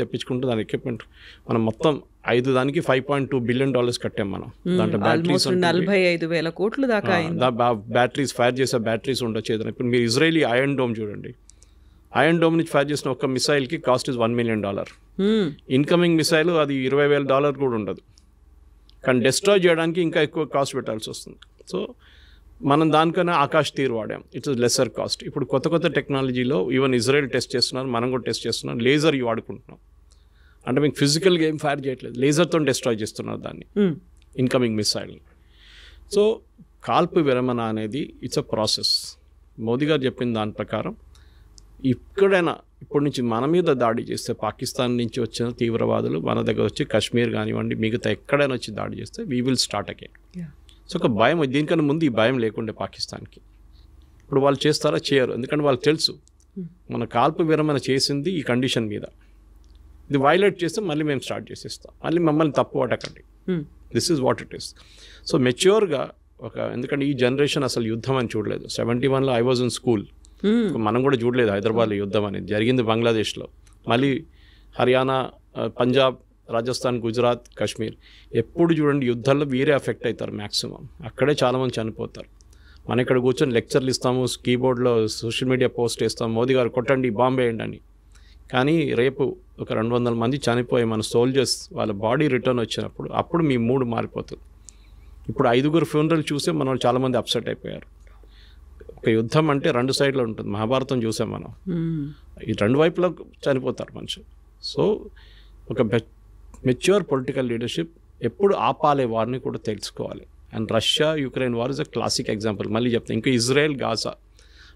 తెప్పించుకుంటూ దాని ఎక్విప్మెంట్ మనం మొత్తం 5 దానికి $5.2 బిలియన్ కట్టాం మనం. దాంట్లో బ్యాటరీస్ 45,000 కోట్లు దాకా బ్యాటరీస్ ఫైర్ చేసే బ్యాటరీస్ ఉండొచ్చు ఏదైనా. ఇప్పుడు మీరు ఇజ్రాయలీ ఐరన్ డోమ్ చూడండి, ఐరన్ డోమ్ నుంచి ఫైర్ చేసిన ఒక మిసైల్కి cost is $1 million. Incoming missile అది $20,000 కూడా ఉండదు, కానీ డిస్ట్రాయ్ చేయడానికి ఇంకా ఎక్కువ కాస్ట్ పెట్టాల్సి వస్తుంది. సో మనం దానికన్నా ఆకాష్ తీర్ వాడాం, ఇట్స్ లెసర్ కాస్ట్. ఇప్పుడు కొత్త టెక్నాలజీలో ఈవెన్ ఇజ్రాయెల్ టెస్ట్ చేస్తున్నారు, మనం కూడా టెస్ట్ చేస్తున్నాం. లేజర్ వాడుకుంటున్నాం, అంటే మీకు ఫిజికల్గా ఏం ఫైర్ చేయట్లేదు, లేజర్తో డిస్ట్రాయ్ చేస్తున్నారు దాన్ని, ఇన్కమింగ్ మిసైల్ని. సో కాల్పు విరమణ అనేది ఇట్స్ అ ప్రాసెస్. మోదీ గారు చెప్పిన దాని ప్రకారం ఇక్కడైనా ఇప్పటి నుంచి మన మీద దాడి చేస్తే, పాకిస్తాన్ నుంచి వచ్చిన తీవ్రవాదులు మన దగ్గర వచ్చి కాశ్మీర్ కానివ్వండి మిగతా ఎక్కడైనా వచ్చి దాడి చేస్తే we will start again. So ఒక భయం, దీనికన్నా ముందు ఈ భయం లేకుండే పాకిస్తాన్కి. ఇప్పుడు వాళ్ళు చేస్తారా? చేయరు, ఎందుకంటే వాళ్ళకి తెలుసు మన కాల్పు విరమణ చేసింది ఈ కండిషన్ మీద, ఇది వైలేట్ చేస్తే మళ్ళీ మేము స్టార్ట్ చేసేస్తాం, మళ్ళీ మమ్మల్ని తప్పు పట్టకండి. This is what it is. So మెచ్యూర్గా ఎందుకంటే ఈ జనరేషన్ అసలు యుద్ధం అని చూడలేదు. 71లో ఐ వాజ్ ఇన్ స్కూల్, మనం కూడా చూడలేదు హైదరాబాద్లో యుద్ధం అనేది. జరిగింది బంగ్లాదేశ్లో, మళ్ళీ హర్యానా, పంజాబ్, రాజస్థాన్, గుజరాత్, కాశ్మీర్. ఎప్పుడు చూడండి యుద్ధాల్లో వీరే ఎఫెక్ట్ అవుతారు మ్యాక్సిమం, అక్కడే చాలామంది చనిపోతారు. మనం ఇక్కడ కూర్చొని లెక్చర్లు ఇస్తాము, కీబోర్డ్లో సోషల్ మీడియా పోస్ట్ చేస్తాము, మోదీ గారు కొట్టండి, బాంబే వేయండి అని. కానీ రేపు ఒక 200 మంది చనిపోయి మన సోల్జర్స్ వాళ్ళ బాడీ రిటర్న్ వచ్చినప్పుడు అప్పుడు మీ మూడ్ మారిపోతుంది. ఇప్పుడు 5 ఫ్యూనరల్ చూసే మనం చాలామంది అప్సెట్ అయిపోయారు. ఒక యుద్ధం అంటే 2 సైడ్లో ఉంటుంది, మహాభారతం చూసాం మనం, ఈ 2 వైపులో చనిపోతారు మనుషులు. సో ఒక మెచ్యూర్ పొలిటికల్ లీడర్షిప్ ఎప్పుడు ఆపాలే వారిని కూడా తెలుసుకోవాలి. And Russia Ukraine war is a classic example. మళ్ళీ చెప్తాను, ఇంకా ఇజ్రాయెల్ గాజా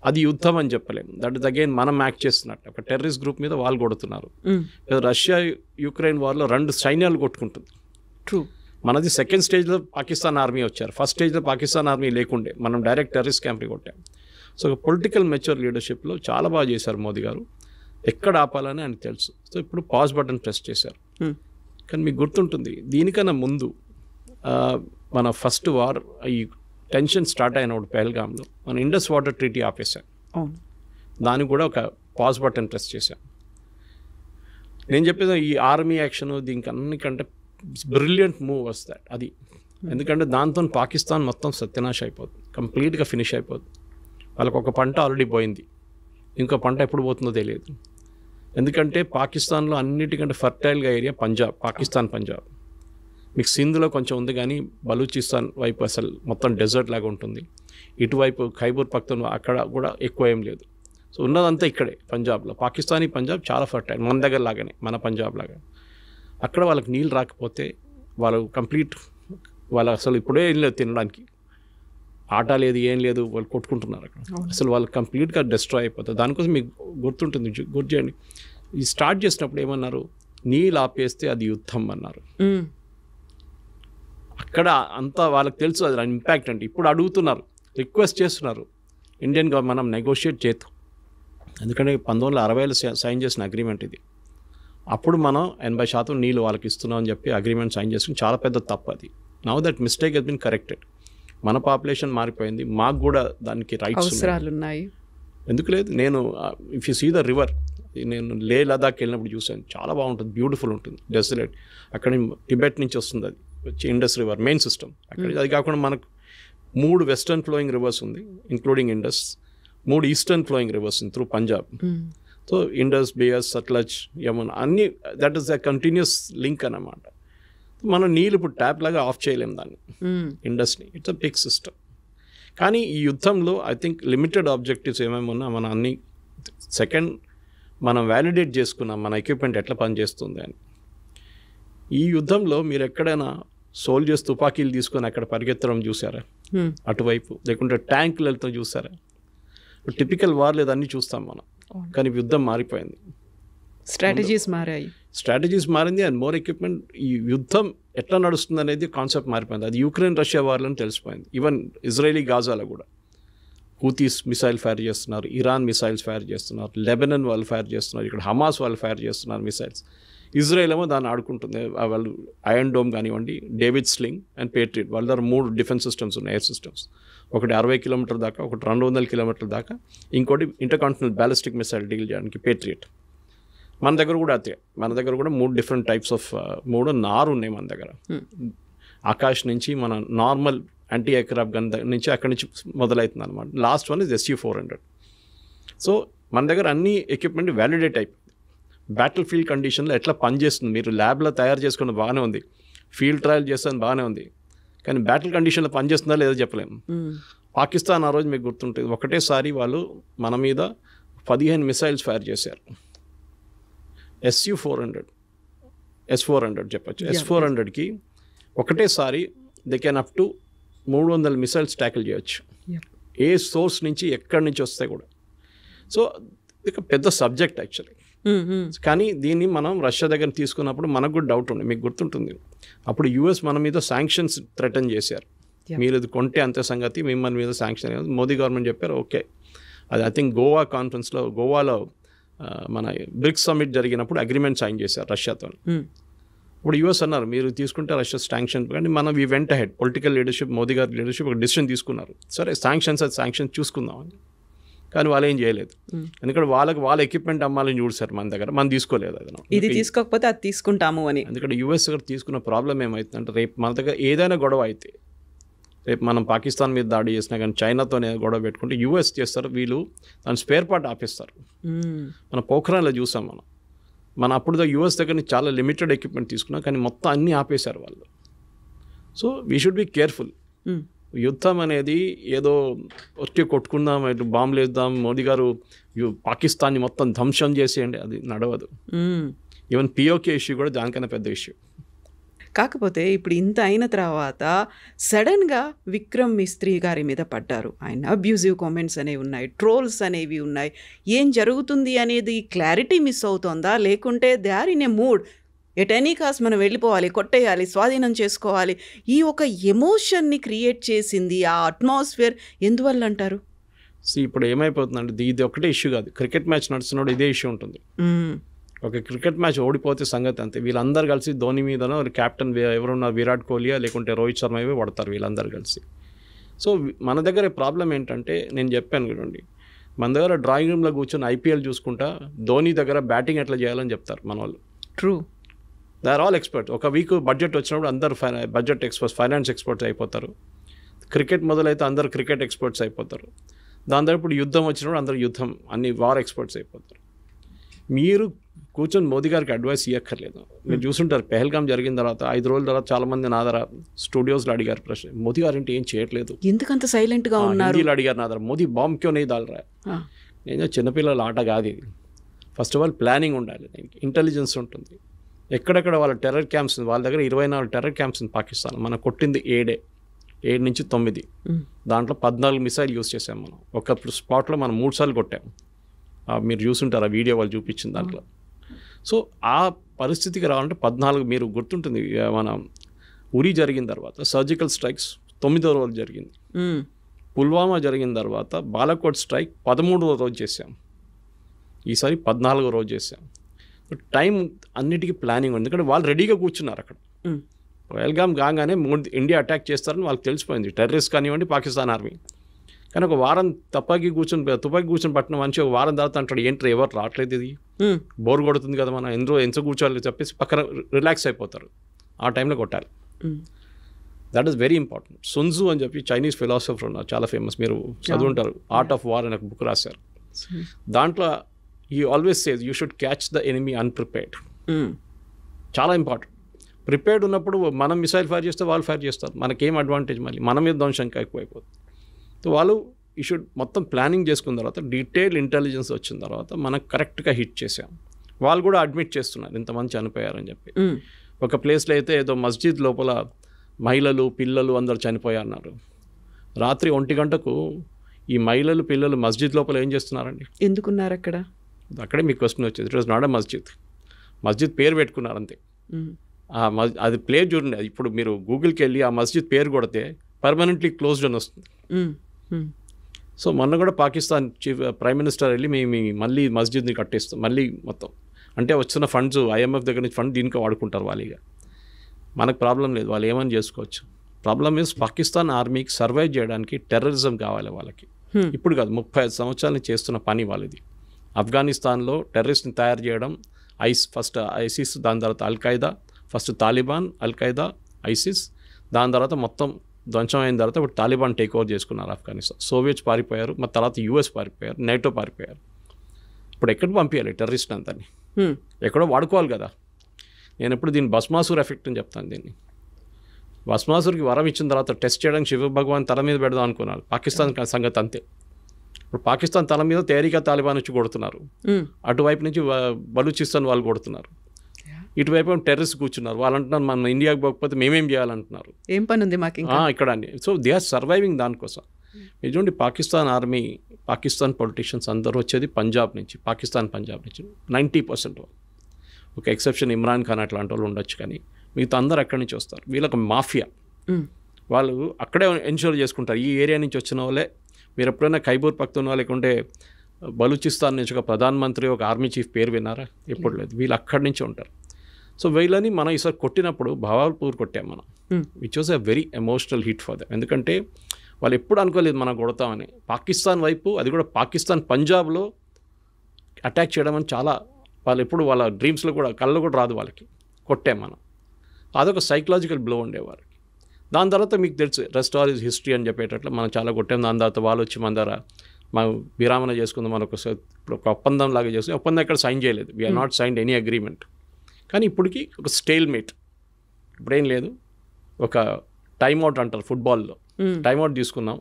అది యుద్ధం అని చెప్పలేము, దట్ ఇస్ అగైన్ మనం యాక్ట్ చేస్తున్నట్టు. ఒక టెర్రరిస్ట్ గ్రూప్ మీద వాళ్ళు కొడుతున్నారు. రష్యా యుక్రెయిన్ వార్లో 2 సైన్యాలు కొట్టుకుంటుంది. ట్రూ. మనది సెకండ్ స్టేజ్లో పాకిస్తాన్ ఆర్మీ వచ్చారు, ఫస్ట్ స్టేజ్లో పాకిస్తాన్ ఆర్మీ లేకుండే, మనం డైరెక్ట్ టెర్రరిస్ట్ క్యాంప్ని కొట్టాం. సో పొలిటికల్ మెచ్యూర్ లీడర్షిప్లో చాలా బాగా చేశారు మోదీ గారు, ఎక్కడ ఆపాలని ఆయనకు తెలుసు. సో ఇప్పుడు పాజ్ బటన్ ప్రెస్ చేశారు. కానీ మీకు గుర్తుంటుంది, దీనికన్నా ముందు మన ఫస్ట్ వార్ ఈ టెన్షన్ స్టార్ట్ అయినప్పుడు పెహల్గామ్లో మన ఇండస్ వాటర్ ట్రీటీ ఆపేశాం, దానికి కూడా ఒక పాజ్ బటన్ ప్రెస్ చేశాం. నేను చెప్పేది ఈ ఆర్మీ యాక్షన్ దీనికి అన్నికంటే బ్రిలియంట్ మూవ్ వస్తాయి అది. ఎందుకంటే దాంతో పాకిస్తాన్ మొత్తం సత్యనాశ అయిపోతుంది, కంప్లీట్గా ఫినిష్ అయిపోతుంది. వాళ్ళకు ఒక పంట ఆల్రెడీ పోయింది, ఇంకో పంట ఎప్పుడు పోతుందో తెలియదు. ఎందుకంటే పాకిస్తాన్లో అన్నిటికంటే ఫర్టైల్గా ఏరియా పంజాబ్, పాకిస్తాన్ పంజాబ్. మీకు సింధ్లో కొంచెం ఉంది, కానీ బలూచిస్తాన్ వైపు అసలు మొత్తం డెజర్ట్ లాగా ఉంటుంది. ఇటువైపు ఖైబర్ పఖ్తూన్ఖ్వా అక్కడ కూడా ఎక్కువ ఏం లేదు. సో ఉన్నదంతా ఇక్కడే పంజాబ్లో. పాకిస్తానీ పంజాబ్ చాలా ఫర్టైల్, మన దగ్గర లాగానే, మన పంజాబ్ లాగా. అక్కడ వాళ్ళకి నీళ్ళు రాకపోతే వాళ్ళు కంప్లీట్, వాళ్ళు అసలు ఇప్పుడే ఏం లేదు తినడానికి, ఆట లేదు, ఏం లేదు, వాళ్ళు కొట్టుకుంటున్నారు అక్కడ. అసలు వాళ్ళు కంప్లీట్గా డిస్ట్రాయ్ అయిపోతారు. దానికోసం మీకు గుర్తుంటుంది, గుర్తు చేయండి, ఈ స్టార్ట్ చేసినప్పుడు ఏమన్నారు, నీళ్ళు ఆపేస్తే అది యుద్ధం అన్నారు. అక్కడ అంతా వాళ్ళకి తెలుసు అది ఇంపాక్ట్ అంటే. ఇప్పుడు అడుగుతున్నారు, రిక్వెస్ట్ చేస్తున్నారు ఇండియన్ గవర్నమెంట్, మనం నెగోషియేట్ చేద్దాం. ఎందుకంటే 1960లో సైన్ చేసిన అగ్రిమెంట్ ఇది. అప్పుడు మనం 80% నీళ్ళు వాళ్ళకి ఇస్తున్నాం అని చెప్పి అగ్రిమెంట్ సైన్ చేసుకుని చాలా పెద్ద తప్పు అది. Now that mistake has been corrected. మన పాపులేషన్ మారిపోయింది, మాకు కూడా దానికి రైట్స్ ఉన్నాయి. ఎందుకు లేదు? నేను if you see the river, నేను లే లదాఖ్ వెళ్ళినప్పుడు చూసాను, చాలా బాగుంటుంది, బ్యూటిఫుల్ ఉంటుంది, డెసలేట్. అక్కడ టిబెట్ నుంచి వస్తుంది అది వచ్చి ఇండస్ రివర్ మెయిన్ సిస్టమ్ అక్కడ. అది కాకుండా మనకు 3 వెస్టర్న్ ఫ్లోయింగ్ రివర్స్ ఉంది including Indus, 3 eastern flowing rivers ఉంది through Punjab. So Indus, Beas, Sutlej, Yamuna అన్నీ, that is the continuous link అన్నమాట. మనం నీళ్ళు ఇప్పుడు ట్యాప్ లాగా ఆఫ్ చేయలేము దాన్ని, ఇండస్ని. It's a big system. కానీ ఈ యుద్ధంలో ఐ థింక్ లిమిటెడ్ ఆబ్జెక్టివ్స్ ఏమేమి ఉన్నా మనం అన్ని సెకండ్ మనం వ్యాలిడేట్ చేసుకున్నాం మన ఎక్విప్మెంట్ ఎట్లా పనిచేస్తుంది అని. ఈ యుద్ధంలో మీరు ఎక్కడైనా సోల్జర్స్ తుపాకీలు తీసుకొని అక్కడ పరిగెత్తడం చూసారా అటువైపు, లేకుంటే ట్యాంకులతో చూసారా? టిపికల్ వార్ లేదన్నీ చూస్తాం మనం, కానీ యుద్ధం మారిపోయింది, స్ట్రాటజీస్ మారాయి, స్ట్రాటజీస్ మారింది. And more equipment. ఈ యుద్ధం ఎట్లా నడుస్తుంది అనేది కాన్సెప్ట్ మారిపోయింది. అది యుక్రెయిన్ రష్యా వార్లను తెలిసిపోయింది. ఈవెన్ ఇజ్రాయలీ గాజాలో కూడా హూతీస్ మిసైల్ ఫైర్ చేస్తున్నారు, ఇరాన్ మిసైల్స్ ఫైర్ చేస్తున్నారు, లెబనన్ వాళ్ళు ఫైర్ చేస్తున్నారు, ఇక్కడ హమాస్ వాళ్ళు ఫైర్ చేస్తున్నారు మిసైల్స్. ఇజ్రాయెల్ ఏమో దాన్ని ఆడుకుంటుంది. వాళ్ళు ఐరన్ డోమ్ కానివ్వండి, డేవిడ్ స్లింగ్ అండ్ పేట్రియట్, వాళ్ళ దగ్గర 3 డిఫెన్స్ సిస్టమ్స్ ఉన్నాయి, ఎయిర్ సిస్టమ్స్. ఒకటి 60 కిలోమీటర్ దాకా, ఒకటి 200 కిలోమీటర్ల దాకా, ఇంకోటి ఇంటర్కాంటినెంటల్ బ్యాలిస్టిక్ మిసైల్ డీల్ చేయడానికి పేట్రియట్. మన దగ్గర కూడా అదే, మన దగ్గర కూడా 3 డిఫరెంట్ టైప్స్ ఆఫ్ 3 నారు ఉన్నాయి మన దగ్గర. ఆకాష్ నుంచి మన నార్మల్ యాంటీ ఎయిర్క్రాఫ్ట్ గన్ నుంచి అక్కడి నుంచి మొదలవుతుంది అనమాట. Last one is SU-400. So మన దగ్గర అన్ని ఎక్విప్మెంట్ వ్యాలిడేట్ అయిపోయింది. బ్యాటిల్ ఫీల్డ్ కండిషన్లో ఎట్లా పనిచేస్తుంది, మీరు ల్యాబ్లో తయారు చేసుకున్న బాగానే ఉంది, ఫీల్డ్ ట్రయల్ చేస్తుంది బాగానే ఉంది, కానీ బ్యాటిల్ కండిషన్లో పనిచేస్తుందా లేదో చెప్పలేము. పాకిస్తాన్ ఆ రోజు మీకు గుర్తుంటుంది, ఒకటేసారి వాళ్ళు మన మీద 15 మిసైల్స్ ఫైర్ చేశారు. S-400 చెప్పచ్చు. S-400కి ఒకటేసారి they can up to 300 missiles tackle చేయొచ్చు, ఏ సోర్స్ నుంచి ఎక్కడి నుంచి వస్తాయి కూడా. సో ఇది పెద్ద సబ్జెక్ట్ యాక్చువల్లీ. కానీ దీన్ని మనం రష్యా దగ్గర తీసుకున్నప్పుడు మనకు కూడా డౌట్ ఉంది, మీకు గుర్తుంటుంది అప్పుడు US మన మీద శాంక్షన్స్ థ్రెటన్ చేశారు, మీరు ఇది కొంటే అంతే సంగతి, మిమ్మల్ని మీద శాంక్షన్. మోదీ గవర్నమెంట్ చెప్పారు ఓకే. అది ఐ థింక్ గోవా కాన్ఫరెన్స్లో, గోవాలో మన బ్రిక్స్ సమ్మిట్ జరిగినప్పుడు అగ్రిమెంట్ సైన్ చేశారు రష్యాతో. ఇప్పుడు US అన్నారు మీరు తీసుకుంటే రష్యా శాంక్షన్, కానీ మనం we went head political leadership, Modi గారి లీడర్షిప్ ఒక డిసిషన్ తీసుకున్నారు, సరే శాంక్షన్స్ చూసుకుందామని. కానీ వాళ్ళు ఏం చేయలేదు, ఎందుకంటే వాళ్ళ ఎక్విప్మెంట్ అమ్మాలని చూసారు మన దగ్గర, మనం తీసుకోలేదు. అది ఇది తీసుకోకపోతే అది తీసుకుంటాము అని. ఎందుకంటే US దగ్గర తీసుకున్న ప్రాబ్లం ఏమవుతుందంటే, రేపు మన దగ్గర ఏదైనా గొడవ అయితే, రేపు మనం పాకిస్తాన్ మీద దాడి చేసినా కానీ చైనాతోనే గొడవ పెట్టుకుంటే US చేస్తారు, వీళ్ళు దాని స్పేర్ పార్ట్ ఆపేస్తారు. మన పోఖ్రాన్లో చూసాం మన అప్పుడు US దగ్గర నుంచి చాలా లిమిటెడ్ ఎక్విప్మెంట్ తీసుకున్నాం, కానీ మొత్తం అన్నీ ఆపేశారు వాళ్ళు. So we should be careful. యుద్ధం అనేది ఏదో వచ్చి కొట్టుకుందాం, ఇటు బాంబులు వేద్దాం, మోదీ గారు పాకిస్తాన్ని మొత్తం ధ్వంసం చేసేయండి, అది నడవదు. ఈవెన్ POK ఇష్యూ కూడా దానికన్నా పెద్ద ఇష్యూ. కాకపోతే ఇప్పుడు ఇంత అయిన తర్వాత సడన్గా విక్రమ్ మిస్త్రీ గారి మీద పడ్డారు, ఆయన అబ్యూజివ్ కామెంట్స్ అనేవి ఉన్నాయి, ట్రోల్స్ అనేవి ఉన్నాయి. ఏం జరుగుతుంది అనేది క్లారిటీ మిస్ అవుతోందా, లేకుంటే they are in a mood, at any cost మనం వెళ్ళిపోవాలి, కొట్టేయాలి, స్వాధీనం చేసుకోవాలి, ఈ ఒక ఎమోషన్ని క్రియేట్ చేసింది ఆ అట్మాస్ఫియర్ ఎందువల్ల అంటారు? ఇప్పుడు ఏమైపోతుందంటే ఇది ఒకటే ఇష్యూ కాదు, క్రికెట్ మ్యాచ్ నడుస్తున్నప్పుడు ఇదే ఇష్యూ ఉంటుంది. ఒక క్రికెట్ మ్యాచ్ ఓడిపోతే సంగతి అంతే, వీళ్ళందరూ కలిసి ధోని మీదనో క్యాప్టెన్ ఎవరున్నారు విరాట్ కోహ్లీయా లేకుంటే రోహిత్ శర్మ ఇవే పడతారు వీళ్ళందరూ కలిసి. సో మన దగ్గర ప్రాబ్లం ఏంటంటే, నేను చెప్పాను కదండి, మన దగ్గర డ్రాయింగ్ రూమ్లో కూర్చొని IPL చూసుకుంటా ధోని దగ్గర బ్యాటింగ్ ఎట్లా చేయాలని చెప్తారు మన వాళ్ళు. True, they are all experts. ఒక వీక్ బడ్జెట్ వచ్చినప్పుడు అందరు బడ్జెట్ ఎక్స్పర్ట్స్, ఫైనాన్స్ ఎక్స్పర్ట్స్ అయిపోతారు. క్రికెట్ మొదలైతే అందరు క్రికెట్ ఎక్స్పర్ట్స్ అయిపోతారు. దాని తర్వాత ఇప్పుడు యుద్ధం వచ్చినప్పుడు అందరు యుద్ధం అన్ని వార్ ఎక్స్పర్ట్స్ అయిపోతారు. మీరు కూర్చొని మోదీ గారికి అడ్వైస్ ఇవ్వక్కర్లేదు. మీరు చూసుంటారు పెహల్గాం జరిగిన తర్వాత 5 రోజుల తర్వాత చాలామంది నా దగ్గర స్టూడియోస్లో అడిగారు ప్రశ్న, మోదీ గారు ఏంటి ఏం చేయట్లేదు, ఎందుకంత సైలెంట్గా ఉన్నారు, హిందీలో అడిగారు నా దగ్గర, మోదీ బాంబ్ క్యో నీ దాల్రా. నేను చిన్నపిల్లల ఆట కాదు ఇది. ఫస్ట్ ఆఫ్ ఆల్ ప్లానింగ్ ఉండాలి, ఇంటెలిజెన్స్ ఉంటుంది. ఎక్కడెక్కడ వాళ్ళ టెర్రర్ క్యాంప్స్, వాళ్ళ దగ్గర 24 టెర్రర్ క్యాంప్స్ ఉంది పాకిస్తాన్. మనం కొట్టింది 7 నుంచి 9, దాంట్లో 14 మిసైల్ యూస్ చేసాం మనం. ఒక స్పాట్లో మనం 3 సార్లు కొట్టాం, మీరు చూసుంటారు ఆ వీడియో వాళ్ళు చూపించిన దాంట్లో. సో ఆ పరిస్థితికి రావాలంటే 14, మీరు గుర్తుంటుంది మన ఉరి జరిగిన తర్వాత సర్జికల్ స్ట్రైక్స్ 9వ రోజు జరిగింది, పుల్వామా జరిగిన తర్వాత బాలాకోట్ స్ట్రైక్ 13వ రోజు చేసాం, ఈసారి 14వ రోజు చేసాం. టైం అన్నిటికీ ప్లానింగ్ ఉంది, ఎందుకంటే వాళ్ళు రెడీగా కూర్చున్నారు అక్కడ. పహల్గామ్ కాగానే ఇండియా అటాక్ చేస్తారని వాళ్ళకి తెలిసిపోయింది, టెర్రరిస్ట్ కానివ్వండి పాకిస్తాన్ ఆర్మీ. కానీ ఒక వారం తుపాకీ కూర్చొని పట్టిన మనిషి ఒక వారం తర్వాత అంటాడు ఏంటి ఎవరు రావట్లేదు, ఇది బోర్ కొడుతుంది కదా, మనం ఎంత కూర్చోవాలి చెప్పేసి పక్కన రిలాక్స్ అయిపోతారు. ఆ టైంలో కొట్టాలి. That is very important. Sunzi అని చెప్పి చైనీస్ ఫిలాసఫర్ ఉన్నారు, చాలా ఫేమస్, మీరు చదువుంటారు, ఆర్ట్ ఆఫ్ వార్ అని ఒక బుక్ రాశారు. దాంట్లో he always says you should catch the enemy unprepared. చాలా ఇంపార్టెంట్. ప్రిపేర్డ్ ఉన్నప్పుడు మనం మిసైల్ ఫైర్ చేస్తే వాళ్ళు ఫైర్ చేస్తారు, మనకేం అడ్వాంటేజ్, మళ్ళీ మన మీద ధ్వంసం ఎక్కువైపోతుంది. సో వాళ్ళు ఈ షుడ్ మొత్తం ప్లానింగ్ చేసుకున్న తర్వాత డీటెయిల్ ఇంటెలిజెన్స్ వచ్చిన తర్వాత మనకు కరెక్ట్గా హిట్ చేసాం. వాళ్ళు కూడా అడ్మిట్ చేస్తున్నారు ఇంతమంది చనిపోయారని చెప్పి. ఒక ప్లేస్లో అయితే ఏదో మస్జిద్ లోపల మహిళలు పిల్లలు అందరు చనిపోయారన్నారు. రాత్రి 1 గంటకు ఈ మహిళలు పిల్లలు మస్జిద్ లోపల ఏం చేస్తున్నారండి, ఎందుకున్నారు అక్కడ? అక్కడే మీకు క్వశ్చన్ వచ్చేది. ఇట్ వాజ్ నాట్ ఎ మస్జిద్ పేరు పెట్టుకున్నారు అంతే. అది ప్లేస్ చూడండి, అది ఇప్పుడు మీరు గూగుల్కి వెళ్ళి ఆ మస్జిద్ పేరు కొడితే పర్మనెంట్లీ క్లోజ్డ్ అని వస్తుంది. సో మొన్న కూడా పాకిస్తాన్ ప్రైమ్ మినిస్టర్ వెళ్ళి మేము మళ్ళీ మస్జిద్ని కట్టేస్తాం మళ్ళీ మొత్తం, అంటే వచ్చిన ఫండ్స్ IMF దగ్గర నుంచి ఫండ్ దీనికి వాడుకుంటారు వాళ్ళిగా. మనకు ప్రాబ్లం లేదు, వాళ్ళు ఏమని చేసుకోవచ్చు. ప్రాబ్లం ఈజ్ పాకిస్తాన్ ఆర్మీకి సర్వైవ్ చేయడానికి టెర్రరిజం కావాలి వాళ్ళకి. ఇప్పుడు కాదు, 35 సంవత్సరాల నుంచి చేస్తున్న పని వాళ్ళది. ఆఫ్ఘనిస్తాన్లో టెర్రరిస్ట్ని తయారు చేయడం, ఫస్ట్ ఐసిస్, దాని తర్వాత Al-Qaeda, first Taliban, Al-Qaeda, ISIS, దాని తర్వాత మొత్తం ధ్వంసం అయిన తర్వాత ఇప్పుడు తాలిబాన్ టేక్ ఓవర్ చేసుకున్నారు ఆఫ్ఘనిస్తాన్. సోవియట్స్ పారిపోయారు, మరి తర్వాత యూఎస్ పారిపోయారు, నేటో పారిపోయారు. ఇప్పుడు ఎక్కడ పంపించాలి టెర్రరిస్ట్ అంతని? ఎక్కడో వాడుకోవాలి కదా. నేను ఎప్పుడు దీన్ని భస్మాసుర్ ఎఫెక్ట్ అని చెప్తాను. దీన్ని భస్మాసుర్కి వరం ఇచ్చిన తర్వాత టెస్ట్ చేయడానికి శివ భగవాన్ తల మీద పెడదాం అనుకున్నారు. పాకిస్తాన్ సంగతి అంతే. ఇప్పుడు పాకిస్తాన్ తల మీద తేరిక తాలిబాన్ వచ్చి కొడుతున్నారు, అటువైపు నుంచి బలూచిస్తాన్ వాళ్ళు కొడుతున్నారు, ఇటువైపు టెర్రరిస్ట్ కూర్చున్నారు. వాళ్ళు అంటున్నారు మన ఇండియాకి పోకపోతే మేమేం చేయాలంటున్నారు. ఏం పని ఉంది మాకు ఇక్కడ అని. సో దే ఆర్ సర్వైవింగ్ దానికోసం. ఇటువంటి పాకిస్తాన్ ఆర్మీ, పాకిస్తాన్ పొలిటీషియన్స్ అందరూ వచ్చేది పంజాబ్ నుంచి, పంజాబ్ నుంచి 90% వాళ్ళు. ఒక ఎక్సెప్షన్ ఇమ్రాన్ ఖాన్ అట్లాంటి వాళ్ళు ఉండొచ్చు, కానీ మిగతా అందరూ అక్కడి నుంచి వస్తారు. వీళ్ళకి మాఫియా, వాళ్ళు అక్కడే ఎన్షూర్ చేసుకుంటారు. ఈ ఏరియా నుంచి వచ్చిన వాళ్ళే. మీరు ఎప్పుడైనా ఖైబర్ పఖ్తూన్ఖా లేకుంటే బలూచిస్తాన్ నుంచి ఒక ప్రధానమంత్రి, ఒక ఆర్మీ చీఫ్ పేరు విన్నారా? ఎప్పుడు లేదు. వీళ్ళు అక్కడి నుంచి ఉంటారు. సో వీళ్ళని మనం ఈసారి కొట్టినప్పుడు భవాల్పూర్ కొట్టాం మనం, which was a very emotional hit for them. ఎందుకంటే వాళ్ళు ఎప్పుడు అనుకోలేదు మనం కొడతామని. పాకిస్తాన్ వైపు, అది కూడా పాకిస్తాన్ పంజాబ్లో అటాక్ చేయడం అని చాలా, వాళ్ళు ఎప్పుడు వాళ్ళ డ్రీమ్స్లో కూడా, కళ్ళు కూడా రాదు వాళ్ళకి. కొట్టాం మనం. అదొక సైకలాజికల్ బ్లో ఉండేవారికి. దాని తర్వాత మీకు తెలుసు రెస్ట్ ఆల్ ఈజ్ హిస్టరీ అని చెప్పేటట్లు మనం చాలా కొట్టాం. దాని తర్వాత వాళ్ళు వచ్చి మన దగ్గర మనం విరామణ చేసుకుందాం, మనకు ఒక ఒప్పందం లాగా చేసుకుని, ఒప్పందం ఎక్కడ సైన్ చేయలేదు. We're not signed any agreement. కానీ ఇప్పటికీ ఒక స్టేల్ మేట్. ఇప్పుడేం లేదు, ఒక టైమ్అవుట్ అంటారు ఫుట్బాల్లో, టైమ్అవుట్ తీసుకున్నాం.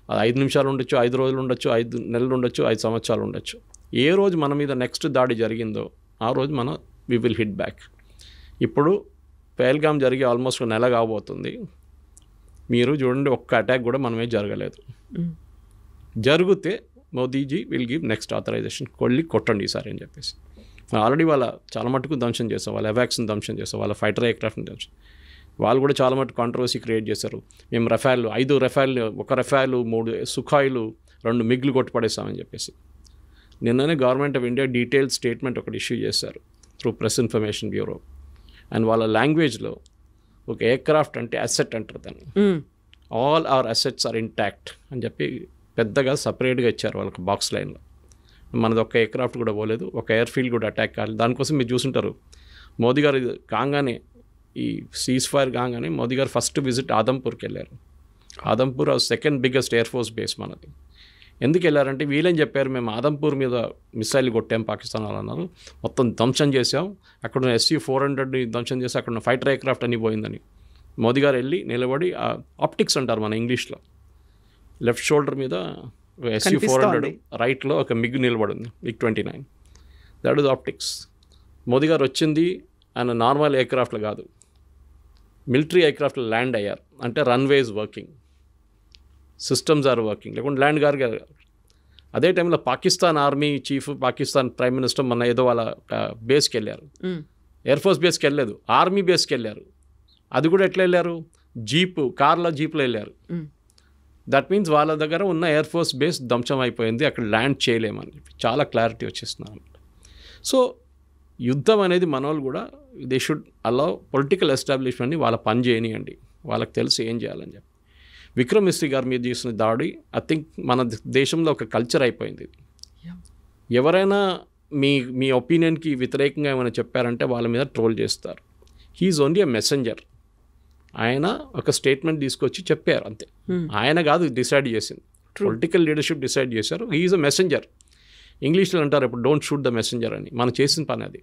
అది 5 నిమిషాలు ఉండొచ్చు, 5 రోజులు ఉండొచ్చు, 5 నెలలు ఉండొచ్చు, 5 సంవత్సరాలు ఉండొచ్చు. ఏ రోజు మన మీద నెక్స్ట్ దాడి జరిగిందో ఆ రోజు మనం వి విల్ హిట్ బ్యాక్. ఇప్పుడు పహల్గామ్ జరిగి ఆల్మోస్ట్ 1 నెల కాబోతుంది. మీరు చూడండి, ఒక్క అటాక్ కూడా మనమే జరగలేదు. జరిగితే Modiji will give next authorisation, కొట్టండి ఈసారి అని చెప్పేసి. ఆల్రెడీ వాళ్ళ చాలా మట్టుకు ధ్వంసం చేస్తాం, వాళ్ళ ఎవాక్స్ని ధ్వంసం చేస్తాం, వాళ్ళ ఫైటర్ ఎయిర్క్రాఫ్ట్ని ధ్వంసం. వాళ్ళు కూడా చాలా మటుకు కాంట్రవర్సీ క్రియేట్ చేశారు. మేము రఫాల్ 5 రఫాల్, 1 రఫాల్, 3 సుఖాయిలు, 2 మిగ్లు కొట్టుపడేస్తామని చెప్పేసి. నిన్ననే government of India detail statement ఒకటి ఇష్యూ చేశారు through press information bureau. And వాళ్ళ లాంగ్వేజ్లో ఒక ఎయిర్క్రాఫ్ట్ అంటే అసెట్ అంటారు దాన్ని. All our assets are intact అని చెప్పి పెద్దగా సపరేట్గా ఇచ్చారు వాళ్ళకి బాక్స్ లైన్లో. మనది ఒక్క ఎయిర్క్రాఫ్ట్ కూడా పోలేదు, ఒక ఎయిర్ఫీల్డ్ కూడా అటాక్ కాలేదు. దానికోసం మీరు చూసుంటారు, మోదీ గారు కాగానే, ఈ సీజ్ ఫైర్ కాగానే మోదీ గారు ఫస్ట్ విజిట్ ఆదంపూర్కి వెళ్ళారు. Adampur second biggest air force base మనది. ఎందుకు వెళ్ళారంటే వీళ్ళేం చెప్పారు, మేము ఆదంపూర్ మీద మిసైల్ కొట్టాం పాకిస్తాన్ వాళ్ళు అన్నారు, మొత్తం ధ్వంసం చేసాం, అక్కడ SU-400ని ధ్వంసం చేసి అక్కడ ఫైటర్ ఎయిర్క్రాఫ్ట్ అన్నీ పోయిందని. మోదీ గారు వెళ్ళి నిలబడి, ఆప్టిక్స్ అంటారు మన ఇంగ్లీష్లో, లెఫ్ట్ షోల్డర్ మీద SU-400, రైట్లో ఒక మిగ్ నిలబడింది, MiG-29. That is optics. Modi గారు వచ్చింది ఆయన నార్మల్ ఎయిర్క్రాఫ్ట్లో కాదు, మిలిటరీ ఎయిర్క్రాఫ్ట్లో ల్యాండ్ అయ్యారు. అంటే runways working, systems are working, లేకుంటే ల్యాండ్ గారు. అదే టైంలో Pakistan army chief, Pakistan prime minister మన ఏదో వాళ్ళ బేస్కి వెళ్ళారు. ఎయిర్ ఫోర్స్ బేస్కి వెళ్ళలేదు, ఆర్మీ బేస్కి వెళ్ళారు. అది కూడా ఎట్లా వెళ్ళారు, కార్లో జీప్లో వెళ్ళారు. దట్ మీన్స్ వాళ్ళ దగ్గర ఉన్న ఎయిర్ ఫోర్స్ బేస్ ధ్వంసం అయిపోయింది, అక్కడ ల్యాండ్ చేయలేమని చెప్పి చాలా క్లారిటీ వచ్చేస్తున్నారు. సో యుద్ధం అనేది మన వాళ్ళు కూడా దే షుడ్ అలౌ పొలిటికల్ ఎస్టాబ్లిష్మెంట్ని వాళ్ళ పని చేయనియండి, వాళ్ళకి తెలిసి ఏం చేయాలని చెప్పి. విక్రమ్ మిస్త్రీ గారి మీద చేసిన దాడి ఐ థింక్ మన దేశంలో ఒక కల్చర్ అయిపోయింది. ఎవరైనా మీ ఒపీనియన్కి వ్యతిరేకంగా ఏమైనా చెప్పారంటే వాళ్ళ మీద ట్రోల్ చేస్తారు. He's only a messenger. ఆయన ఒక స్టేట్మెంట్ తీసుకొచ్చి చెప్పారు అంతే. ఆయన కాదు డిసైడ్ చేసింది, పొలిటికల్ లీడర్షిప్ డిసైడ్ చేశారు. He's a messenger. ఇంగ్లీష్లో అంటారు ఇప్పుడు డోంట్ షూట్ ద మెసెంజర్ అని. మనం చేసిన పని అది.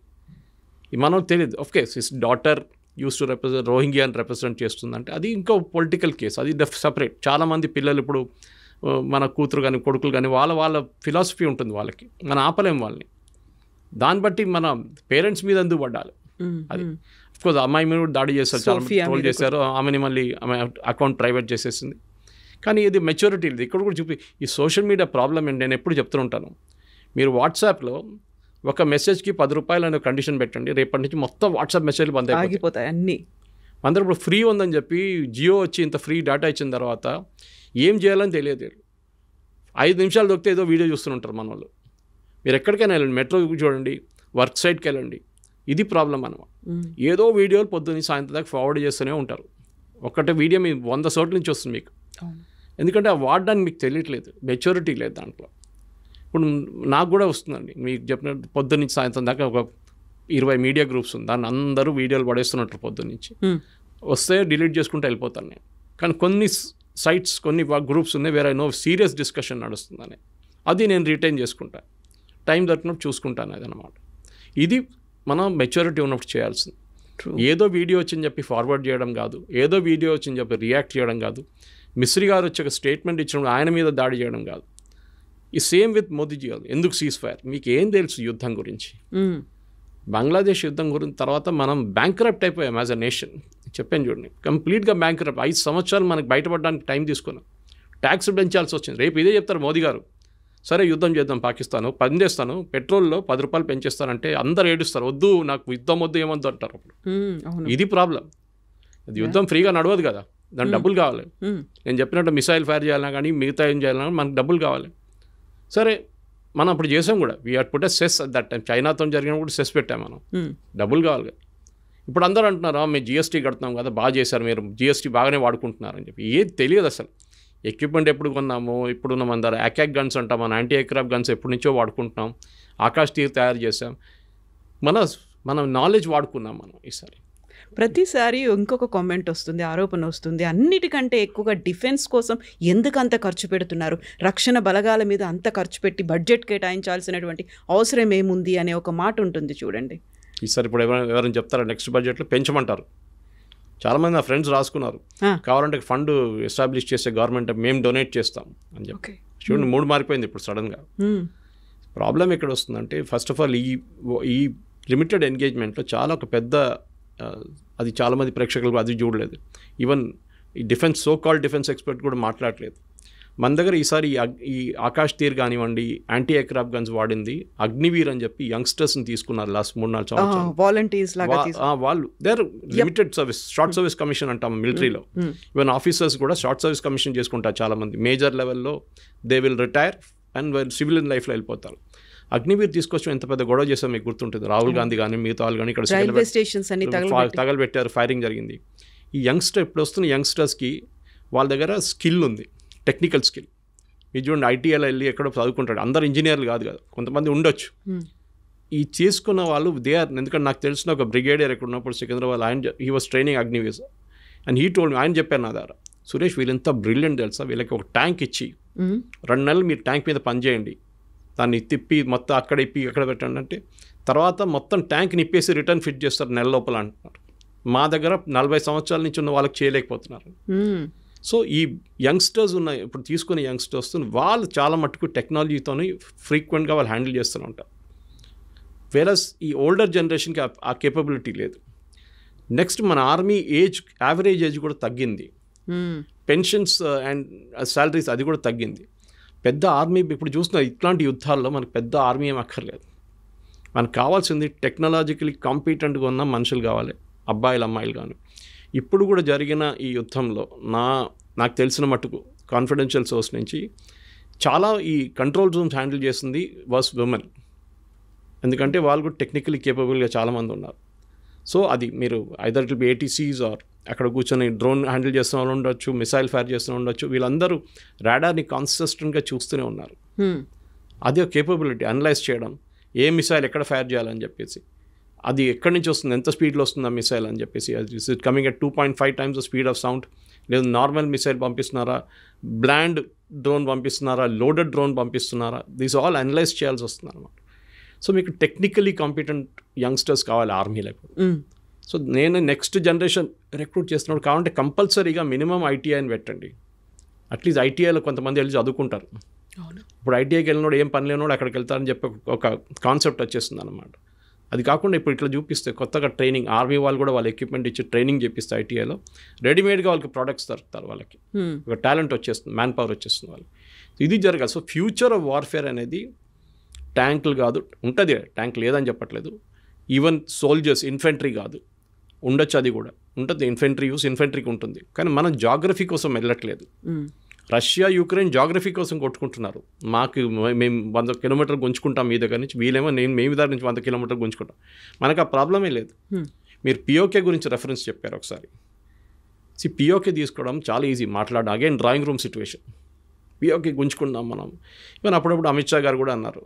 మనం తెలియదు. Of course his daughter used to represent, రోహింగ్యాని రిప్రజెంట్ చేస్తుందంటే అది ఇంకో పొలిటికల్ కేసు, అది సపరేట్. చాలామంది పిల్లలు ఇప్పుడు మన కూతురు కానీ కొడుకులు కానీ వాళ్ళ ఫిలాసఫీ ఉంటుంది వాళ్ళకి, మనం ఆపలేం వాళ్ళని. దాన్ని బట్టి మన పేరెంట్స్ మీద ఎందుకు పడ్డాలి అది. అఫ్కోర్స్ అమ్మాయి మీద కూడా దాడి చేశారు, చాలా ట్రోల్ చేశారు, ఆమెని మళ్ళీ ఆమె అకౌంట్ ప్రైవేట్ చేసేసింది. కానీ ఇది మెచ్యూరిటీ లేదు. ఇక్కడ కూడా చూపి ఈ సోషల్ మీడియా ప్రాబ్లం ఏంటి, నేను ఎప్పుడు చెప్తూ ఉంటాను, మీరు వాట్సాప్లో ఒక మెసేజ్కి 10 రూపాయలు అనే కండిషన్ పెట్టండి, రేపటి నుంచి మొత్తం వాట్సాప్ మెసేజ్లు బంద్ అయిపోతాయి అన్నీ. అందరూ ఇప్పుడు ఫ్రీ ఉందని చెప్పి జియో వచ్చి ఇంత ఫ్రీ డేటా ఇచ్చిన తర్వాత ఏం చేయాలని తెలియదు. 5 నిమిషాలు దొరికితే ఏదో వీడియో చూస్తుంటారు మన వాళ్ళు. మీరు ఎక్కడికైనా వెళ్ళండి, మెట్రో చూడండి, వర్క్ సైట్కి వెళ్ళండి, ఇది ప్రాబ్లం అనమాట. ఏదో వీడియోలు పొద్దున్న సాయంత్రం దాకా ఫార్వర్డ్ చేస్తూనే ఉంటారు. ఒక్కటే వీడియో మీ 100 చోట్ల నుంచి వస్తుంది మీకు. ఎందుకంటే ఆ వాడడానికి మీకు తెలియట్లేదు, మెచ్యూరిటీ లేదు దాంట్లో. ఇప్పుడు నాకు కూడా వస్తుందండి, మీకు చెప్పినట్టు పొద్దున్న నుంచి సాయంత్రం దాకా ఒక 20 మీడియా గ్రూప్స్ ఉంది, దాన్ని అందరూ వీడియోలు పడేస్తున్నట్టు పొద్దున్న నుంచి. వస్తే డిలీట్ చేసుకుంటూ వెళ్ళిపోతాను నేను. కానీ కొన్ని సైట్స్, కొన్ని గ్రూప్స్ ఉన్నాయి వేరే సీరియస్ డిస్కషన్ నడుస్తుందని, అది నేను రిటైన్ చేసుకుంటా, టైం దొరికినప్పుడు చూసుకుంటాను అదనమాట. ఇది మనం మెచ్యూరిటీ ఉన్నప్పుడు చేయాల్సింది. ఏదో వీడియో వచ్చింది చెప్పి ఫార్వర్డ్ చేయడం కాదు, ఏదో వీడియో వచ్చింది చెప్పి రియాక్ట్ చేయడం కాదు, మిస్రీ గారు వచ్చి ఒక స్టేట్మెంట్ ఇచ్చినప్పుడు ఆయన మీద దాడి చేయడం కాదు. ఈ సేమ్ విత్ మోదీజీ గారు. ఎందుకు సీజ్ ఫైర్? మీకు ఏం తెలుసు యుద్ధం గురించి? బంగ్లాదేశ్ యుద్ధం గురించి తర్వాత మనం బ్యాంక్రప్ట్ అయిపోయాం యాజ్ అ నేషన్. చెప్పాను చూడండి, కంప్లీట్గా బ్యాంక్రప్ట్. 5 సంవత్సరాలు మనకు బయటపడడానికి టైం తీసుకున్నాం, ట్యాక్స్ పెంచాల్సి వచ్చింది. రేపు ఇదే చెప్తారు మోదీ గారు, సరే యుద్ధం చేద్దాం పాకిస్తాను, పనిచేస్తాను, పెట్రోల్లో 10 రూపాయలు పెంచేస్తానంటే అందరు ఏడుస్తారు, వద్దు నాకు యుద్ధం వద్దు ఏమొద్దు అంటారు. అప్పుడు ఇది ప్రాబ్లం. అది యుద్ధం ఫ్రీగా నడవదు కదా, దానికి డబ్బులు కావాలి. నేను చెప్పినట్టు మిసైల్ ఫైర్ చేయాలన్నా కానీ మిగతా ఏం చేయాలన్నా మనకు డబ్బులు కావాలి. సరే మనం అప్పుడు చేసాం కూడా, we had put a cess at that time. చైనాతో జరిగినప్పుడు సెస్ పెట్టాం మనం, డబ్బులు కావాలి కదా. ఇప్పుడు అందరూ అంటున్నారు మేము జిఎస్టీ కడుతున్నాం కదా, బాగా చేశారు మీరు, జిఎస్టీ బాగానే వాడుకుంటున్నారు అని చెప్పి. ఏది తెలియదు అసలు. ఎక్విప్మెంట్ ఎప్పుడు కొన్నాము, ఇప్పుడున్న మన దగ్గర అకాక్ గన్స్ అంటాం, మన యాంటీ ఎయిర్క్రాఫ్ట్ గన్స్ ఎప్పటి నుంచో వాడుకుంటున్నాం, ఆకాష్ తీర్ తయారు చేసాం, మన నాలెడ్జ్ వాడుకున్నాం మనం. ఈసారి ప్రతిసారి ఇంకొక కామెంట్ వస్తుంది, ఆరోపణ వస్తుంది, అన్నిటికంటే ఎక్కువగా డిఫెన్స్ కోసం ఎందుకు అంత ఖర్చు పెడుతున్నారు, రక్షణ బలగాల మీద అంత ఖర్చు పెట్టి బడ్జెట్ కేటాయించాల్సినటువంటి అవసరం ఏముంది అనే ఒక మాట ఉంటుంది చూడండి. ఈసారి ఇప్పుడు ఎవరైనా చెప్తారా నెక్స్ట్ బడ్జెట్లో పెంచమంటారు. చాలామంది నా ఫ్రెండ్స్ రాసుకున్నారు, కావాలంటే ఫండ్ ఎస్టాబ్లిష్ చేసే గవర్నమెంట్ మేము డొనేట్ చేస్తాం అని చెప్పి. చూడండి, మూడు మారిపోయింది ఇప్పుడు సడన్గా. ప్రాబ్లం ఎక్కడ వస్తుందంటే, ఫస్ట్ ఆఫ్ ఆల్ ఈ లిమిటెడ్ ఎంగేజ్మెంట్లో చాలా ఒక పెద్ద, అది చాలామంది ప్రేక్షకులు అది చూడలేదు. ఈవెన్ ఈ defence, so called defence expert కూడా మాట్లాడలేదు. మన దగ్గర ఈసారి ఈ ఆకాష్ తీర్ కానివ్వండి, యాంటీ ఎయిర్క్రాఫ్ట్ గన్స్ వాడింది అగ్నివీర్ అని చెప్పి యంగ్స్టర్స్ని తీసుకున్నారు లాస్ట్ 3-4 సంవత్సరాలు. వాలంటీర్స్ లాగా వాళ్ళు they're limited service, short service commission అంటాం మిలిటరీలో. ఈవెన్ ఆఫీసర్స్ కూడా షార్ట్ సర్వీస్ కమిషన్ చేసుకుంటారు చాలామంది. మేజర్ లెవెల్లో they will retire and civilian లైఫ్లో వెళ్ళిపోతారు. అగ్నివీర్ తీసుకొచ్చి ఎంత పెద్ద గొడవ చేసాం మీకు గుర్తుంటుంది. రాహుల్ గాంధీ కానీ మిగతా వాళ్ళు కానీ ఇక్కడ తగలబెట్టారు, ఫైరింగ్ జరిగింది. ఈ యంగ్స్టర్ ఇప్పుడు వస్తున్న యంగ్స్టర్స్కి వాళ్ళ దగ్గర స్కిల్ ఉంది, టెక్నికల్ స్కిల్. మీరు చూడండి, ఐటీఐలో వెళ్ళి ఎక్కడో చదువుకుంటాడు, అందరు ఇంజనీర్లు కాదు కదా, కొంతమంది ఉండొచ్చు. ఈ చేసుకున్న వాళ్ళు దే ఆర్, ఎందుకంటే నాకు తెలిసిన ఒక బ్రిగేడియర్ ఎక్కడ ఉన్నప్పుడు సికింద్రాబాద్, ఆయన he was training Agniveer and he told me, ఆయన చెప్పారు నా దగ్గర, సురేష్ వీళ్ళంత బ్రిలియంట్ తెలుసా, వీళ్ళకి ఒక ట్యాంక్ ఇచ్చి 2 నెలలు మీరు ట్యాంక్ మీద పనిచేయండి, దాన్ని తిప్పి మొత్తం అక్కడ ఇప్పి ఎక్కడ పెట్టండి అంటే, తర్వాత మొత్తం ట్యాంక్ నిప్పేసి రిటర్న్ ఫిట్ చేస్తారు నెల లోపల అంటున్నారు. మా దగ్గర 40 సంవత్సరాల నుంచి ఉన్న వాళ్ళకి చేయలేకపోతున్నారు. సో ఈ యంగ్స్టర్స్ ఉన్నాయి ఇప్పుడు తీసుకునే యంగ్స్టర్స్, వాళ్ళు చాలా మట్టుకు టెక్నాలజీతో ఫ్రీక్వెంట్గా వాళ్ళు హ్యాండిల్ చేస్తూ ఉంటారు. వేరస్ ఈ ఓల్డర్ జనరేషన్కి ఆ కేపబిలిటీ లేదు. నెక్స్ట్ మన ఆర్మీ ఏజ్, యావరేజ్ ఏజ్ కూడా తగ్గింది. పెన్షన్స్ అండ్ శాలరీస్ అది కూడా తగ్గింది. పెద్ద ఆర్మీ ఇప్పుడు చూస్తున్న ఇట్లాంటి యుద్ధాల్లో మనకు పెద్ద ఆర్మీ ఏం అక్కర్లేదు. మనకు కావాల్సింది టెక్నాలజికలీ కాంపిటెంట్గా ఉన్న మనుషులు కావాలి, అబ్బాయిలు అమ్మాయిలు కానీ. ఇప్పుడు కూడా జరిగిన ఈ యుద్ధంలో నాకు తెలిసిన మట్టుకు కాన్ఫిడెన్షియల్ సోర్స్ నుంచి చాలా ఈ కంట్రోల్ రూమ్స్ హ్యాండిల్ చేసింది వాస్ విమెన్. ఎందుకంటే వాళ్ళు కూడా టెక్నికలీ కేపబుల్గా చాలామంది ఉన్నారు. సో అది మీరు either it be ATCs or అక్కడ కూర్చొని డ్రోన్ హ్యాండిల్ చేస్తున్న వాళ్ళు ఉండొచ్చు, మిసైల్ ఫైర్ చేస్తూ ఉండొచ్చు, వీళ్ళందరూ రాడార్ని కాన్సిస్టెంట్గా చూస్తూనే ఉన్నారు. అది ఒక కేపబిలిటీ, అనలైజ్ చేయడం, ఏ మిసైల్ ఎక్కడ ఫైర్ చేయాలని చెప్పేసి, అది ఎక్కడి నుంచి వస్తుంది, ఎంత స్పీడ్లో వస్తుంది ఆ మిసైల్ అని చెప్పేసి, it coming at 2.5 times the speed of sound, లేదు నార్మల్ మిసైల్ పంపిస్తున్నారా, బ్లాండ్ డ్రోన్ పంపిస్తున్నారా, లోడెడ్ డ్రోన్ పంపిస్తున్నారా, దీస్ ఆల్ అనలైజ్ చేయాల్సి వస్తుంది అనమాట. సో మీకు టెక్నికలీ కాంపిటెంట్ యంగ్స్టర్స్ కావాలి ఆర్మీలో ఇప్పుడు. సో నేను నెక్స్ట్ జనరేషన్ రిక్రూట్ చేస్తున్నాడు కావాలంటే కంపల్సరీగా మినిమం ఐటీఐని పెట్టండి. అట్లీస్ట్ ఐటీఐలో కొంతమంది వెళ్ళి చదువుకుంటారు. ఇప్పుడు ఐటీఐకి వెళ్ళినోడు ఏం పని లేనోడు అక్కడికి వెళ్తారని చెప్పి ఒక కాన్సెప్ట్ వచ్చేస్తుంది అనమాట. అది కాకుండా ఇప్పుడు ఇట్లా చూపిస్తే కొత్తగా ట్రైనింగ్, ఆర్మీ వాళ్ళు కూడా వాళ్ళ ఎక్విప్మెంట్ ఇచ్చి ట్రైనింగ్ చేపిస్తే ఐటీఐలో రెడీమేడ్గా వాళ్ళకి ప్రోడక్ట్స్ దొరుకుతారు, వాళ్ళకి ఒక టాలెంట్ వచ్చేస్తుంది, మ్యాన్ పవర్ వచ్చేస్తుంది వాళ్ళకి. ఇది జరగాలి. సో ఫ్యూచర్ ఆఫ్ వార్ఫేర్ అనేది ట్యాంకులు కాదు, ఉంటుంది ట్యాంక్ లేదని చెప్పట్లేదు, ఈవెన్ సోల్జర్స్, ఇన్ఫెంట్రీ కాదు, ఉండొచ్చు, అది కూడా ఉంటుంది, ఇన్ఫెంట్రీ యూస్ ఇన్ఫెంట్రీకి ఉంటుంది. కానీ మనం జాగ్రఫీ కోసం వెళ్ళట్లేదు. రష్యా యుక్రెయిన్ జాగ్రఫీ కోసం కొట్టుకుంటున్నారు. మేము 100 కిలోమీటర్లు గుంజుకుంటాం మీ దగ్గర నుంచి, వీళ్ళేమో మేము దగ్గర నుంచి 100 కిలోమీటర్లు గుంజుకుంటాం. మనకు ఆ ప్రాబ్లమే లేదు. మీరు పిఓకే గురించి రెఫరెన్స్ చెప్పారు ఒకసారి. పిఓకే తీసుకోవడం చాలా ఈజీ, మాట్లాడడం again drawing room situation. POK గుంజుకుందాం మనం. ఈవెన్ అప్పుడప్పుడు అమిత్ షా గారు కూడా అన్నారు,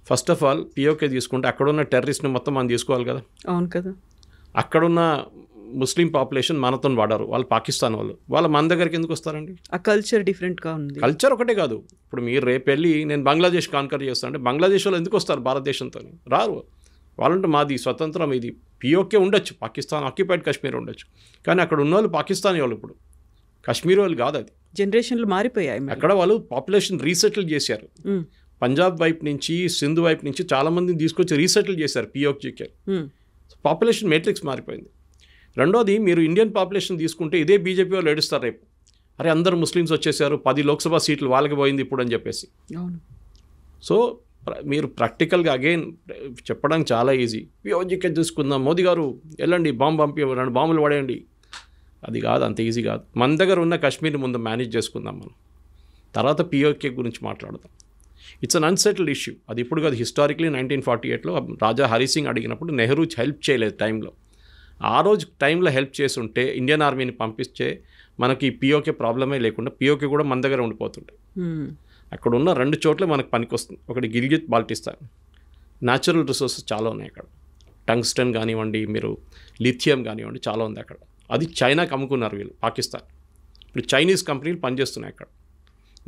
ఫస్ట్ ఆఫ్ ఆల్ పిఓకే తీసుకుంటే అక్కడున్న టెర్రరిస్ట్ని మొత్తం మనం తీసుకోవాలి కదా. అవును కదా. అక్కడున్న ముస్లిం పాపులేషన్ మనతో వాడారు, వాళ్ళు పాకిస్తాన్ వాళ్ళు మన దగ్గరికి ఎందుకు వస్తారండి? ఆ కల్చర్ డిఫరెంట్గా ఉంది. కల్చర్ ఒకటే కాదు, ఇప్పుడు మీరు రేపు వెళ్ళి నేను బంగ్లాదేశ్ కాన్కర్ చేస్తాను అంటే బంగ్లాదేశ్ వాళ్ళు ఎందుకు వస్తారు భారతదేశంతో? రారు. వాళ్ళంటే మాది స్వతంత్రం, ఇది పిఓకే ఉండొచ్చు, పాకిస్తాన్ ఆక్యుపైడ్ కాశ్మీర్ ఉండొచ్చు, కానీ అక్కడ ఉన్న వాళ్ళు పాకిస్తానీ వాళ్ళు, ఇప్పుడు కాశ్మీర్ వాళ్ళు కాదు. అది జనరేషన్లు మారిపోయాయి. అక్కడ వాళ్ళు పాపులేషన్ రీసెటిల్ చేశారు. పంజాబ్ వైపు నుంచి, సింధు వైపు నుంచి చాలామందిని తీసుకొచ్చి రీసెటిల్ చేశారు పిఓకేకి. పాపులేషన్ మేట్రిక్స్ మారిపోయింది. రెండోది, మీరు ఇండియన్ పాపులేషన్ తీసుకుంటే ఇదే బీజేపీ వాళ్ళు ఏడుస్తారు రేపు, అరే అందరు ముస్లిమ్స్ వచ్చేసారు, 10 లోక్సభ సీట్లు వాళ్ళకి పోయింది ఇప్పుడు అని చెప్పేసి. సో మీరు ప్రాక్టికల్గా అగైన్ చెప్పడానికి చాలా ఈజీ. పిఓకేకి తీసుకుందాం, మోదీ గారు వెళ్ళండి బాంబు పంపి 2 బాంబులు పడేయండి, అది కాదు, అంత ఈజీ కాదు. మన దగ్గర ఉన్న కాశ్మీర్ని ముందు మేనేజ్ చేసుకుందాం మనం, తర్వాత పిఓకే గురించి మాట్లాడదాం. It's an unsettled issue. అది ఇప్పుడు కాదు, హిస్టారిక్లీ 1948లో రాజా హరి సింగ్ అడిగినప్పుడు నెహ్రూ హెల్ప్ చేయలేదు టైంలో. ఆ రోజు టైంలో హెల్ప్ చేసి ఉంటే ఇండియన్ ఆర్మీని పంపిస్తే మనకి పిఓకే ప్రాబ్లమే లేకుండా పిఓకే కూడా మన దగ్గర ఉండిపోతుంటాయి. అక్కడ ఉన్న 2 చోట్ల మనకు పనికి వస్తుంది. ఒకటి గిల్గిత్ బాల్టిస్తాన్, న్యాచురల్ రిసోర్సెస్ చాలా ఉన్నాయి అక్కడ, టంగ్స్టన్ కానివ్వండి, మీరు లిథియం కానివ్వండి, చాలా ఉంది అక్కడ. అది చైనాకి అమ్ముకున్నారు వీళ్ళు, పాకిస్తాన్. ఇప్పుడు చైనీస్ కంపెనీలు పనిచేస్తున్నాయి అక్కడ,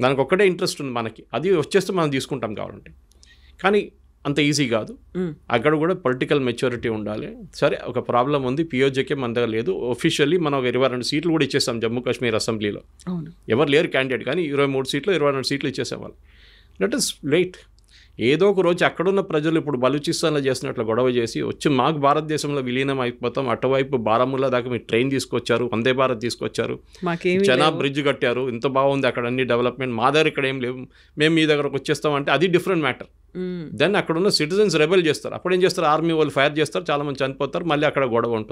దానికి ఒక్కటే ఇంట్రెస్ట్ ఉంది మనకి, అది వచ్చేస్తే మనం తీసుకుంటాం కావాలంటే. కానీ అంత ఈజీ కాదు, అక్కడ కూడా పొలిటికల్ మెచ్యూరిటీ ఉండాలి. సరే, ఒక ప్రాబ్లం ఉంది, పిఓజేకే మన దగ్గర లేదు. ఒఫిషియల్లీ మనం 22 సీట్లు కూడా ఇచ్చేస్తాం జమ్మూ కాశ్మీర్ అసెంబ్లీలో, ఎవరు లేరు క్యాండిడేట్, కానీ 23 సీట్లు 22 సీట్లు ఇచ్చేసేవాళ్ళు. Let us wait. ఏదో ఒక రోజు అక్కడున్న ప్రజలు ఇప్పుడు బలూచిస్తాన్లో చేసినట్లు గొడవ చేసి వచ్చి మాకు భారతదేశంలో విలీనం అయిపోతాం, అటువైపు బారాముల్లా దాకా మీరు ట్రైన్ తీసుకొచ్చారు, వందే భారత్ తీసుకొచ్చారు, చెనాబ్ బ్రిడ్జ్ కట్టారు, ఇంత బాగుంది అక్కడ అన్ని డెవలప్మెంట్, మా దగ్గర ఇక్కడ ఏం లేవు, మేము మీ దగ్గరకు వచ్చేస్తాం అంటే అది డిఫరెంట్ మ్యాటర్. దెన్ అక్కడ ఉన్న సిటిజన్స్ రెబెల్ చేస్తారు, అప్పుడు ఏం చేస్తారు, ఆర్మీ వాళ్ళు ఫైర్ చేస్తారు, చాలా మంది చనిపోతారు, మళ్ళీ అక్కడ గొడవ ఉంటుంది.